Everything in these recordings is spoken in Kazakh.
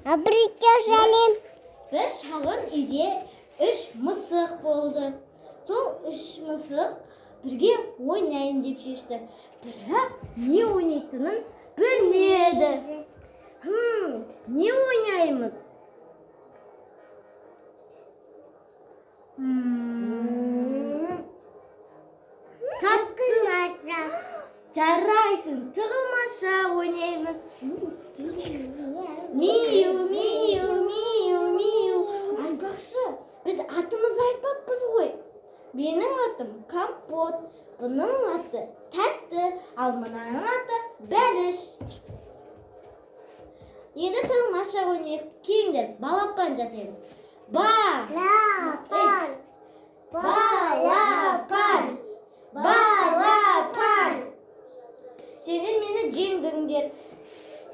Abrikka Salim. Bir şağın ide 3 мысық болды. Сол 3 мысық бірге ойнайын деп шешті. Бірақ не ойнайтынын білмеді. Не ойнаймыз? Тағылмаша. Жарайсың, тығылмаша ойнаймыз. Миу, миу, миу, миу. Айтпақшы, біз атымызды айтпаппыз ғой. Менің атым Компот, бұның аты Тәтті, ал мынаның аты Бәліш. Енді тығылмаша ойнайық. Келіңдер, балапан жасаймыз. Балапан. Балапан. Балапан. Сендер мені жеңдіңдер.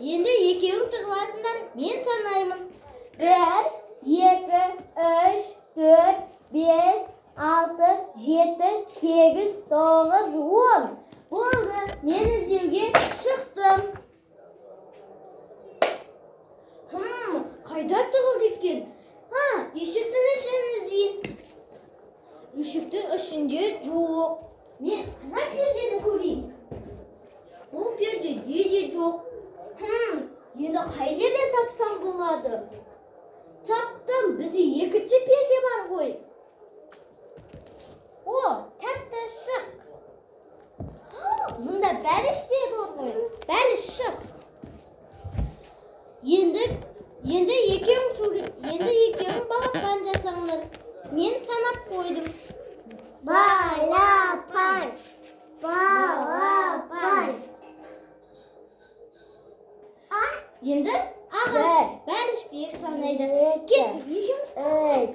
Енді екеуің тығыласыңдар, мен санаймын. 1, 2, 3, 4, 5, 6, 7, 8, 9, 10. Болды, мен іздеуге шықтым. Қайда тығылды екен? Үйшіктің ішін іздейін. Үйшіктің ішінде жоқ. Мен ана пердені көрейін. Бұл пердеде де жоқ. Енді қай жерден тапсам болады? Таптым, бізде екінші перде бар ғой. О, Тәтті шық. Мұнда Бәліш те бар ғой. Бәліш шық. Енді екеуің балапан жасаңдар. Мен санап қойдым. Балапан. Балапан. Енді ағаш Бәліш бер санайды. Кет, екеуміз тағайық.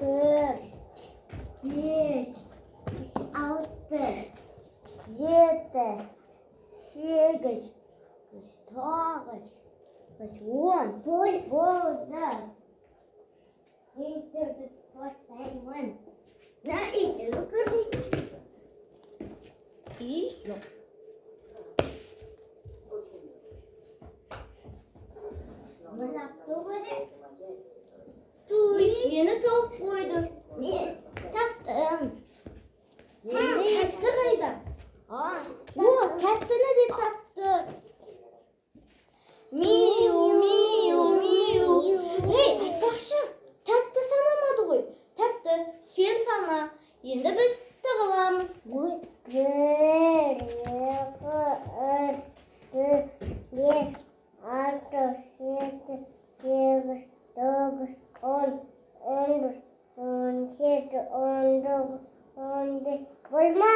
4, 5, 6, 7, 8, 9, 10. Болды. Иттерді бастаймын. Иттерді көрейін. Жоқ. Туй, мені тауып қойды. Мен таптым. Тәтті қайда? Тәттіні де тапты. Миу, миу, миу. Айтпақшы, Тәтті санамады ғой. Тәтті, сен сана. Енді біз тығыламыз. 1, 2, 3, 4, 5, 6, 7, 8, 9, 10, 11, 17, 19, 15. Болма?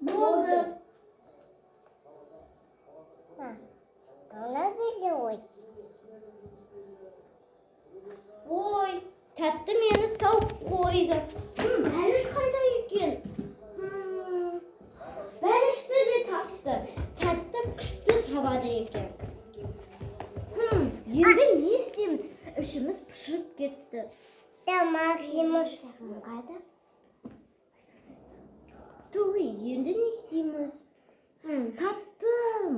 Болды. Қана білді ой. Ой, Тәтті мені тауып қойды. Бәліш қайда екен? Бәлішті де тапты. Тәтті күшті табады екен. Енді не істейміз? Ішіміз пішіп кетті. Максимум қайда? Туй, енді не істейміз? Таптым.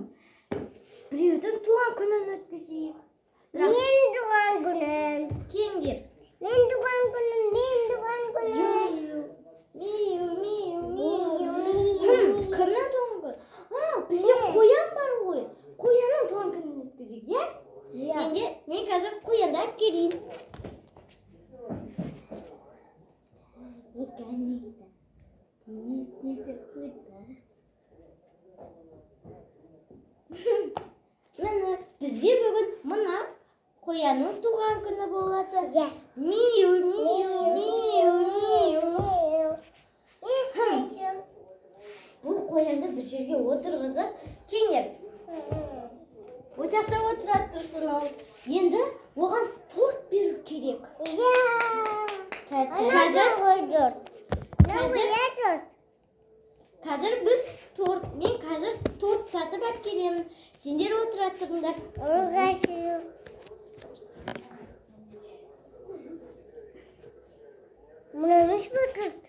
Біреудің туған күнін өткізейік. Мен туған күнім. Келіңдер. Мен туған күнім. Миу, миу, миу. Кімнің туған күні? Бізде қоян бар ғой. Қоянның туған күнін өткізейік, иә? Енді мен қазір қоянды алып келейін. Міне, бізде бүгін мына қоянның туған күні болады. Миу, миу, миу, миу. Бұл қоянды бір жерге отырғызып, келіңдер. Осы жақта отырады тұрсын ол. Енді оған торт беру керек. Қазір біз мен қазір торт сатып алып келемін. Сендер отыра тұрыңдар. Мынаны торт.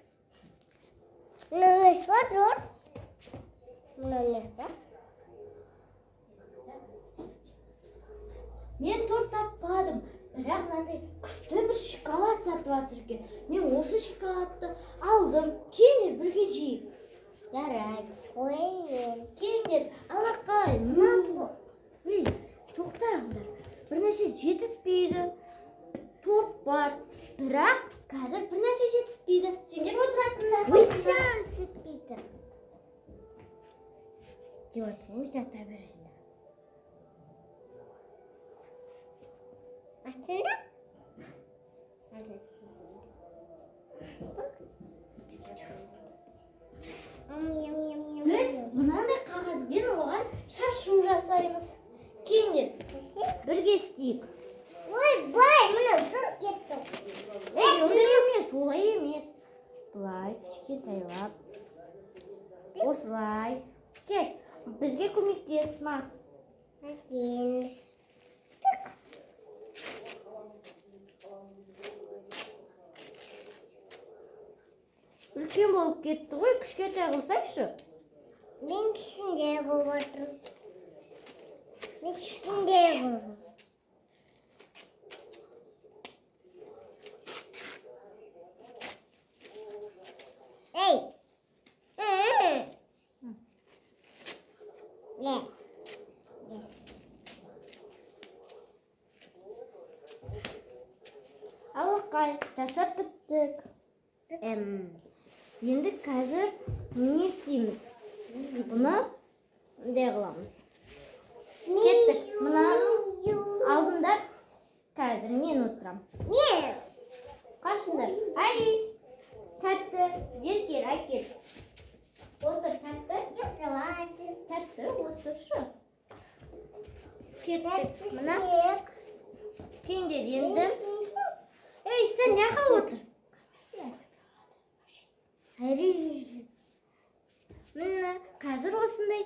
Men торт таппадым. Бірақ мынандай күшті бір шоколад сатып жатыр екен. Мен осы шоколадты алдым. Келіңдер бірге жейік. Жарайды. Ойын. Келіңдер, алақай, мына ей, тоқтаңдар. Bir нәрсе жетіспейді. Торт бар. Бірақ қазір бір нәрсе жетіспейді. Сендер отыратындар. Жетпейді. Жоқ, өз жата беріңдер. Aslında? Біз мынандай қағазбен оған шашу жасаймыз. Келіңдер, бірге істейік. Ой, бай, мына тұрып кетті. Ондай емес, олай емес. Былай, кішкентайлап. Осылай. Кел, бізге көмектес, Мақ. Әкеліңіз. Үлкен болып кетті ғой, кішкентай қылсайшы. Мен кішкентай болып отырмын. Мен кішкентай болдым. Ей! Не? Алақай, жасап біттік. Енді қазір не істейміз? Бұны не қыламыз? Кеттік. Мына алдыңдар. Қазір мен отырам. Мен! Қашыңдар. Алис. Тәтті. Еркер, әкел. Отыр, тәтті. Тәтті, отыршы. Кеттік. Мына. Келіңдер енді. Ей, сен неға отыр? Міне, қазір осындай